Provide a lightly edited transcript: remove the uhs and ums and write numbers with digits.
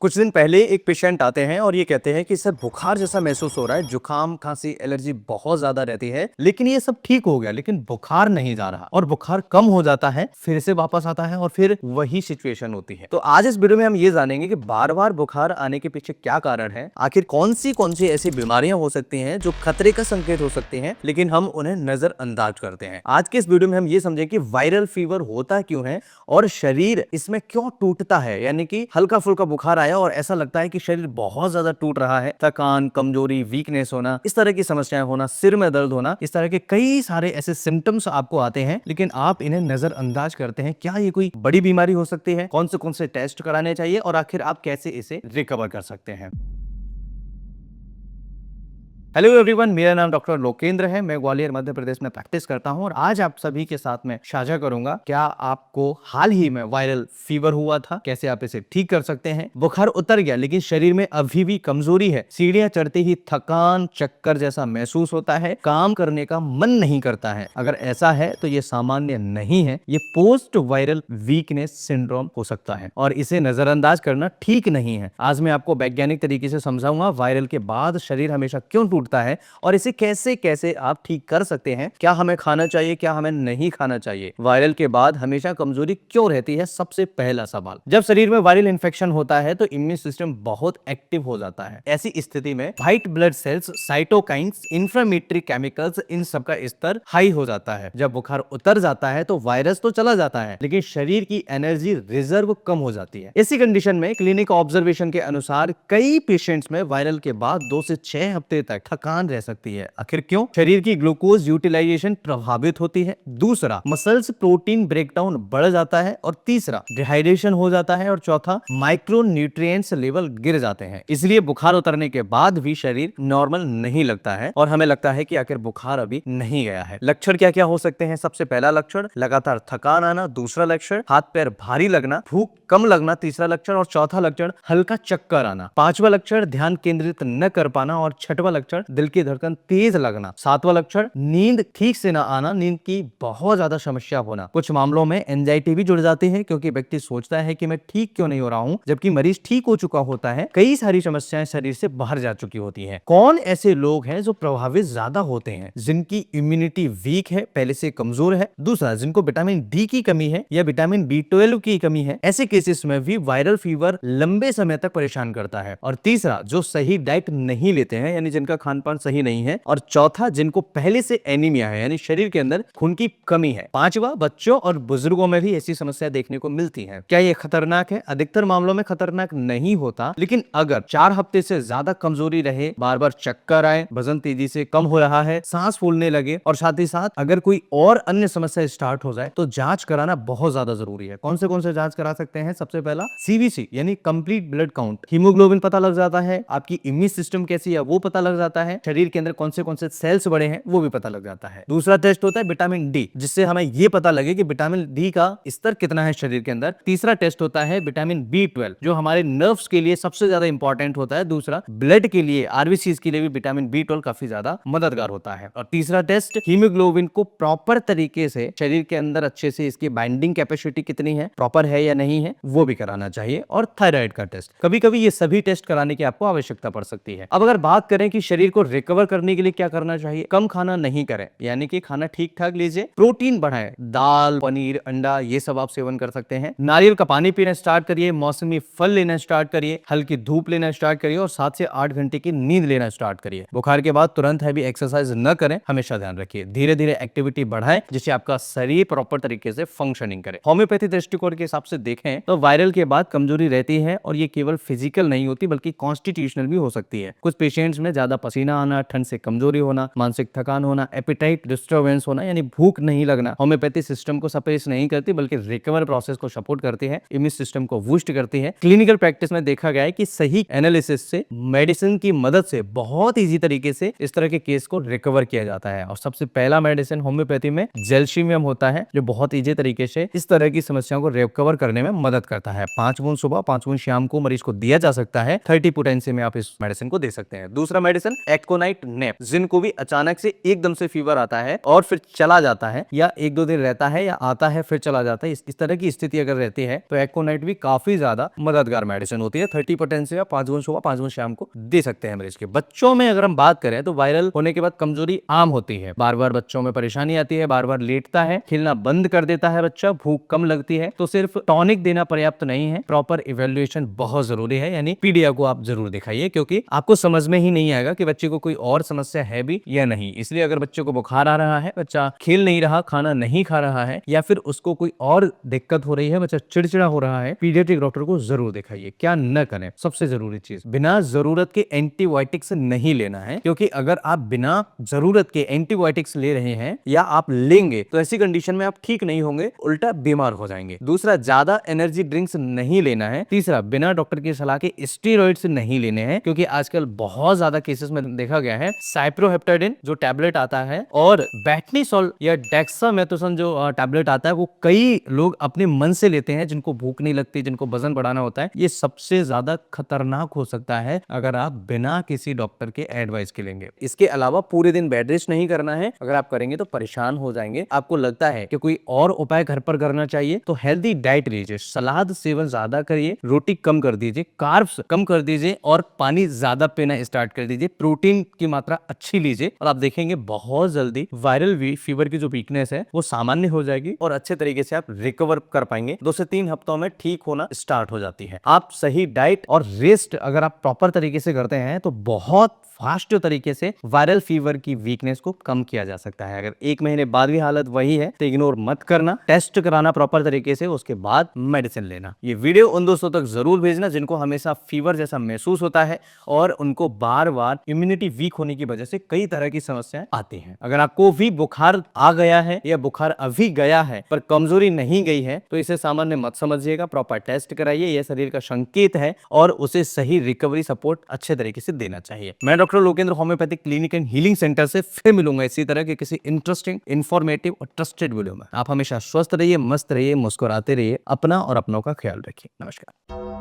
कुछ दिन पहले एक पेशेंट आते हैं और ये कहते हैं कि सर बुखार जैसा महसूस हो रहा है, जुकाम खांसी एलर्जी बहुत ज्यादा रहती है, लेकिन ये सब ठीक हो गया, लेकिन बुखार नहीं जा रहा और बुखार कम हो जाता है, फिर से वापस आता है और फिर वही सिचुएशन होती है। तो आज इस वीडियो में हम ये जानेंगे कि बार बार बुखार आने के पीछे क्या कारण है, आखिर कौन सी ऐसी बीमारियां हो सकती हैं जो खतरे का संकेत हो सकती हैं, लेकिन हम उन्हें नजरअंदाज करते हैं। आज के इस वीडियो में हम ये समझें कि वायरल फीवर होता क्यों है और शरीर इसमें क्यों टूटता है, यानी कि हल्का फुल्का बुखार आया और ऐसा लगता है कि शरीर बहुत ज्यादा टूट रहा है, थकान, कमजोरी, वीकनेस होना, इस तरह की समस्याएं होना, सिर में दर्द होना, इस तरह के कई सारे ऐसे सिम्टम्स आपको आते हैं, लेकिन आप इन्हें नजरअंदाज करते हैं। क्या ये कोई बड़ी बीमारी हो सकती है? कौन से टेस्ट कराने चाहिए और आखिर आप कैसे इसे रिकवर कर सकते हैं? हेलो एवरीवन, मेरा नाम डॉक्टर लोकेंद्र है। मैं ग्वालियर मध्य प्रदेश में प्रैक्टिस करता हूं और आज आप सभी के साथ में साझा करूंगा क्या आपको हाल ही में वायरल फीवर हुआ था, कैसे आप इसे ठीक कर सकते हैं। बुखार उतर गया लेकिन शरीर में अभी भी कमजोरी है, सीढ़ियां चढ़ते ही थकान, चक्कर जैसा महसूस होता है, काम करने का मन नहीं करता है। अगर ऐसा है तो ये सामान्य नहीं है, ये पोस्ट वायरल वीकनेस सिंड्रोम हो सकता है और इसे नजरअंदाज करना ठीक नहीं है। आज मैं आपको वैज्ञानिक तरीके से समझाऊंगा वायरल के बाद शरीर हमेशा क्यों है और इसे कैसे कैसे आप ठीक कर सकते हैं। क्या हमें खाना चाहिए, क्या हमें नहीं खाना चाहिए। वायरल के बाद हमेशा कमजोरी क्यों रहती है? सबसे पहला सवाल, जब शरीर में वायरल इंफेक्शन होता है तो इम्यून सिस्टम बहुत एक्टिव हो जाता है। ऐसी स्थिति में white blood cells, cytokines, inflammatory chemicals, इन सब का स्तर हाई हो जाता है। जब बुखार उतर जाता है तो वायरस तो चला जाता है, लेकिन शरीर की एनर्जी रिजर्व कम हो जाती है। इसी कंडीशन में क्लिनिक ऑब्जर्वेशन के अनुसार कई पेशेंट्स में वायरल के बाद 2 से 6 हफ्ते तक थकान रह सकती है। आखिर क्यों? शरीर की ग्लूकोज यूटिलाइजेशन प्रभावित होती है। दूसरा, मसल्स प्रोटीन ब्रेकडाउन बढ़ जाता है और तीसरा, डिहाइड्रेशन हो जाता है और चौथा, माइक्रो न्यूट्रिएंट्स लेवल गिर जाते हैं। इसलिए बुखार उतरने के बाद भी शरीर नॉर्मल नहीं लगता है और हमें लगता है कि आखिर बुखार अभी नहीं गया है। लक्षण क्या क्या हो सकते हैं? सबसे पहला लक्षण लगातार थकान आना, दूसरा लक्षण हाथ पैर भारी लगना, भूख कम लगना, तीसरा लक्षण, और चौथा लक्षण हल्का चक्कर आना, पांचवा लक्षण ध्यान केंद्रित न कर पाना और छठवां लक्षण दिल की धड़कन तेज लगना, सातवां लक्षण नींद ठीक से ना आना, नींद की बहुत ज्यादा समस्या होना। कुछ मामलों में एंजाइटी भी जुड़ जाती है क्योंकि व्यक्ति सोचता है कि मैं ठीक क्यों नहीं हो रहा हूं, जबकि मरीज ठीक हो चुका होता है। कई सारी समस्याएं शरीर से बाहर जा चुकी होती हैं। कौन ऐसे लोग हैं जो प्रभावित ज्यादा होते हैं? जिनकी इम्यूनिटी वीक है, पहले से कमजोर है। दूसरा, जिनको विटामिन डी की कमी है या विटामिन B12 की कमी है। ऐसे केसेस में भी वायरल फीवर लंबे समय तक परेशान करता है। और तीसरा, जो सही डाइट नहीं लेते हैं, यानी जिनका खान पान सही नहीं है। और चौथा, जिनको पहले से एनीमिया है, यानी शरीर के अंदर खून की कमी है। पांचवा, बच्चों और बुजुर्गों में भी ऐसी समस्या देखने को मिलती है। क्या ये खतरनाक है? अधिकतर मामलों में खतरनाक नहीं होता, लेकिन अगर 4 हफ्ते से ज्यादा कमजोरी रहे, बार बार चक्कर आए, वजन तेजी से कम हो रहा है, सांस फूलने लगे और साथ ही साथ अगर कोई और अन्य समस्या स्टार्ट हो जाए तो जांच कराना बहुत ज्यादा जरूरी है। कौन से जांच करा सकते हैं? सबसे पहला CBC यानी कंप्लीट ब्लड काउंट, हीमोग्लोबिन पता लग जाता है, आपकी इम्यून सिस्टम कैसी है वो पता लग जाता है, शरीर के अंदर कौन से सेल्स बड़े हैं वो भी पता लग जाता है। दूसरा टेस्ट होता है विटामिन डी, जिससे हमें ये पता लगे कि विटामिन डी का स्तर कितना है शरीर के अंदर। तीसरा टेस्ट होता है विटामिन B12, जो हमारे नर्व्स के लिए सबसे ज्यादा इंपॉर्टेंट होता है। दूसरा, ब्लड के लिए, RBCs के लिए भी विटामिन B12 काफी ज्यादा मददगार होता है। और तीसरा टेस्ट, हीमोग्लोबिन को प्रॉपर तरीके से शरीर के अंदर अच्छे से इसकी बाइंडिंग कैपेसिटी कितनी है, प्रॉपर है या नहीं है, वो भी कराना चाहिए। और थायराइड का टेस्ट, कभी कभी ये सभी टेस्ट कराने की आपको आवश्यकता पड़ सकती है। अब अगर बात करें कि शरीर को रिकवर करने के लिए क्या करना चाहिए, कम खाना नहीं करें, यानी कि खाना ठीक ठाक लीजिए, प्रोटीन बढ़ाएं, दाल, पनीर, अंडा, ये सब आप सेवन कर सकते हैं। नारियल का पानी पीना स्टार्ट करिए, मौसमी फल लेना स्टार्ट करिए, हल्की धूप लेना स्टार्ट करिए और 7 से 8 घंटे की नींद लेना स्टार्ट करिए। बुखार के बाद तुरंत हैवी एक्सरसाइज न करें, हमेशा ध्यान रखिए। धीरे धीरे एक्टिविटी बढ़ाएं जिससे आपका शरीर प्रॉपर तरीके से फंक्शनिंग करे। होम्योपैथी दृष्टिकोण के हिसाब से देखें तो वायरल के बाद कमजोरी रहती है और ये केवल फिजिकल नहीं होती बल्कि कॉन्स्टिट्यूशनल भी हो सकती है। कुछ पेशेंट्स में ज्यादा पसीना आना, ठंड से कमजोरी होना, मानसिक थकान होना, एपेटाइट डिस्टर्बेंस होना, यानी भूख नहीं लगना। होम्योपैथी सिस्टम को सप्रेस नहीं करती बल्कि रिकवर प्रोसेस को सपोर्ट करती है, इम्यून सिस्टम को बूस्ट करती है। क्लिनिकल प्रैक्टिस में देखा गया है कि सही एनालिसिस से, मेडिसिन की मदद से बहुत इजी तरीके से इस तरह के केस को रिकवर किया जाता है। और सबसे पहला मेडिसिन होम्योपैथी में जेल्शियम होता है, जो बहुत इजी तरीके से इस तरह की समस्याओं को रिकवर करने में मदद करता है। 5 बूंद सुबह, 5 बूंद शाम को मरीज को दिया जा सकता है। 30 पोटेंसी में आप इस मेडिसिन को दे सकते हैं। दूसरा मेडिसिन एक्कोनाइट नेप, जिनको भी अचानक से एकदम से फीवर आता है और फिर चला जाता है, या एक दो दिन रहता है या आता है फिर चला जाता है, इस तरह की स्थिति अगर रहती है तो एक्कोनाइट भी काफी ज्यादा मददगार मेडिसिन होती है। 30 पोटेंशियल या 5 गुण सुबह 5 गुण शाम को दे सकते हैं मरीज के। बच्चों में अगर हम बात करें तो वायरल होने के बाद कमजोरी आम होती है, बार बार बच्चों में परेशानी आती है, बार बार लेटता है, खेलना बंद कर देता है बच्चा, भूख कम लगती है। तो सिर्फ टॉनिक देना पर्याप्त नहीं है, प्रॉपर इवेल्युएशन बहुत जरूरी है, यानी पीडिया को आप जरूर दिखाइए, क्योंकि आपको समझ में ही नहीं आएगा कि बच्चे को कोई और समस्या है भी या नहीं। इसलिए अगर बच्चे को बुखार आ रहा है, बच्चा खेल नहीं रहा, खाना नहीं खा रहा है, या फिर उसको कोई और दिक्कत हो रही है, बच्चा चिड़चिड़ा हो रहा है, पीडियाट्रिक डॉक्टर को जरूर दिखाइए। क्या न करें, सबसे जरूरी चीज, बिना जरूरत के एंटीबायोटिक्स नहीं लेना है, क्योंकि अगर आप बिना जरूरत के एंटीबायोटिक्स ले रहे हैं या आप लेंगे तो ऐसी कंडीशन में आप ठीक नहीं होंगे, उल्टा बीमार हो जाएंगे। दूसरा, ज्यादा एनर्जी ड्रिंक्स नहीं लेना है। तीसरा, बिना डॉक्टर की सलाह के स्टेरॉइड्स नहीं लेने हैं, क्योंकि आजकल बहुत ज्यादा केसेस में देखा गया है साइप्रोहेप्टाडिन जो टैबलेट आता है और बैटनीसोल या डेक्सामेथासोन जो टैबलेट आता है, वो कई लोग अपने मन से लेते हैं, जिनको भूख नहीं लगती, जिनको वजन बढ़ाना होता है। ये सबसे ज्यादा खतरनाक हो सकता है अगर आप बिना किसी डॉक्टर के एडवाइस के लेंगे। इसके अलावा पूरे दिन बेड रेस्ट नहीं करना है, अगर आप करेंगे तो परेशान हो जाएंगे। आपको लगता है कि कोई और उपाय घर पर करना चाहिए तो हेल्दी डाइट लीजिए, सलाद सेवन ज्यादा करिए, रोटी कम कर दीजिए, कार्ब्स कम कर दीजिए और पानी ज्यादा पीना स्टार्ट कर दीजिए, प्रोटीन की मात्रा अच्छी लीजिए, और आप देखेंगे बहुत जल्दी वायरल फीवर की जो वीकनेस है वो सामान्य हो जाएगी और अच्छे तरीके से आप रिकवर कर पाएंगे। 2 से 3 हफ्तों में ठीक होना स्टार्ट हो जाती है। आप सही डाइट और रेस्ट अगर आप प्रॉपर तरीके से करते हैं तो बहुत फास्ट तरीके से वायरल फीवर की वीकनेस को कम किया जा सकता है। अगर 1 महीने बाद भी हालत वही है तो इग्नोर मत करना, टेस्ट कराना प्रॉपर तरीके से, उसके बाद मेडिसिन लेना। ये वीडियो उन दोस्तों तक जरूर भेजना जिनको हमेशा फीवर जैसा महसूस होता है और उनको बार बार इम्यूनिटी वीक होने की वजह से कई तरह की समस्याएं आती हैं। अगर आपको भी बुखार आ गया है या बुखार अभी गया है पर कमजोरी नहीं गई है तो इसे सामान्य मत समझिएगा, प्रॉपर टेस्ट कराइए, यह शरीर का संकेत है और उसे सही रिकवरी सपोर्ट अच्छे तरीके से देना चाहिए। मैं doctor Lokendra homeopathic clinic and healing centre से फिर मिलूंगा इसी तरह के किसी इंटरेस्टिंग, इंफॉर्मेटिव और ट्रस्टेड वीडियो में। आप हमेशा स्वस्थ रहिए, मस्त रहिए, मुस्कुराते रहिए, अपना और अपनों का ख्याल रखिए। नमस्कार।